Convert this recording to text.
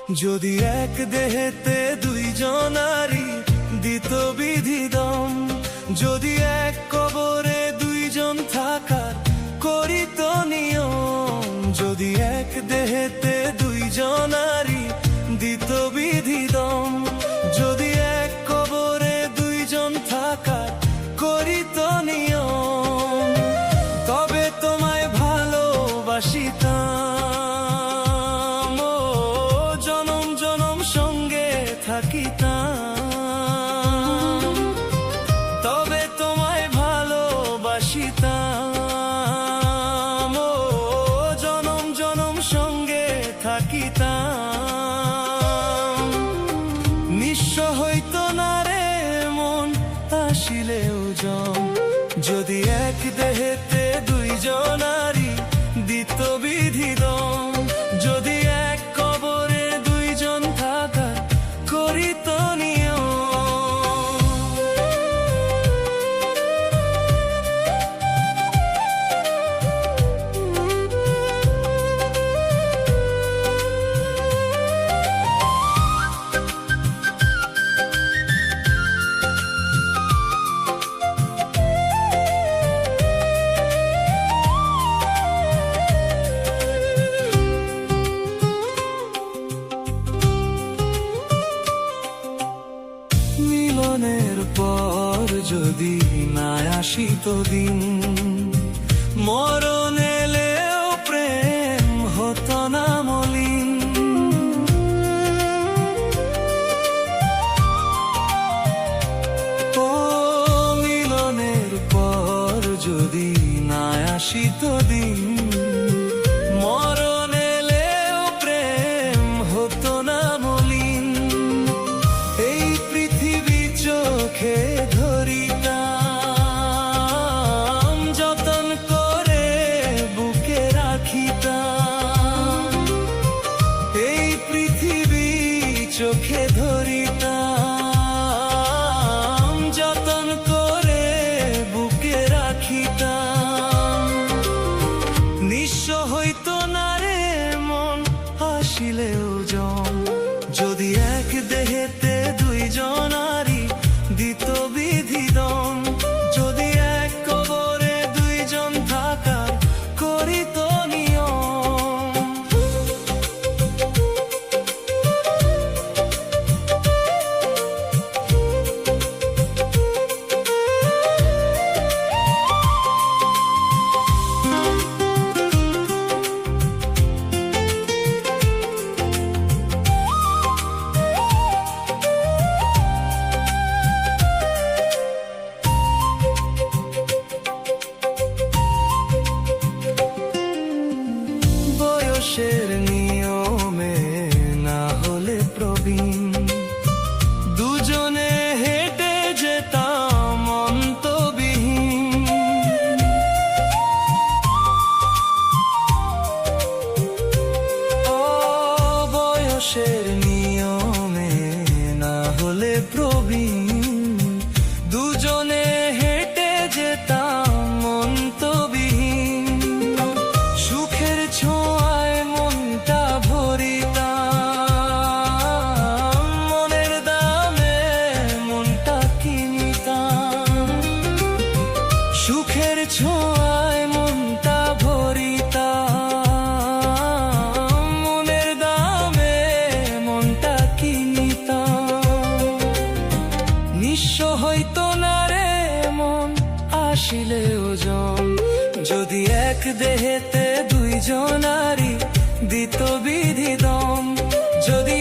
যদি এক দেহেতে দুইজনারি দিত বিধি দম, যদি এক কবরে দুইজন থাকার করিত নিয়ম, যদি এক দেহেতে দুইজনারি দিত বিধি দম, যদি এক কবরে দুইজন থাকার করিত নিয়ম, তবে তোমায় ভালোবাসিতাম, ও জনম জনম সঙ্গে থাকিতাম, তবে তোমায় ভালোবাসিতাম, ও জনম জনম সঙ্গে থাকিতাম। নিঃস্ব হইত না রে মন আসিলেও জন, যদি এক দেহেতে দুইজনারি দিত বিধি দম, যদি এক কবরে দুইজন থাকা করিত নিয়ম। মিলনের পর যদি না আসিত দিন, মরণ এলেও প্রেম হতো না মলিন। ও মিলনের পর যদি না আসিত দিন, মরণ এলেও প্রেম হতো না মলিন। এই পৃথিবী চোখে ধরিতাম, যতন করে বুকে রাখিতাম, এই পৃথিবী চোখে ধরিতাম, যতন করে বুকে রাখিতাম। নিঃস্ব হইত না রে মন আসিলেও জন, যদি এক দেহেতে দুইজনারি দিত বিধি দম, যদি এক কবরে দুইজন থাকার করিত নিয়ম। বয়সের নিয়মে না হলে প্রবীণ, দুজনে হেঁটে যেতাম অন্তবিহীন। ও বয়সের নিয়মে না হলে প্রবীণ, দুজনে হেঁটে যেতাম অন্তবিহীন। সুখের ছোঁয়ায় মনটা ভরিতাম, মনের দামে মনটা কিনিতাম। সুখের ছোঁয়ায় মনটা ভরিতাম, মনের দামে মনটা কিনিতাম। নিঃস্ব হইত না রে মন আসিলেও জন, যদি এক দেহেতে দুইজনারি দিত বিধি দম, যদি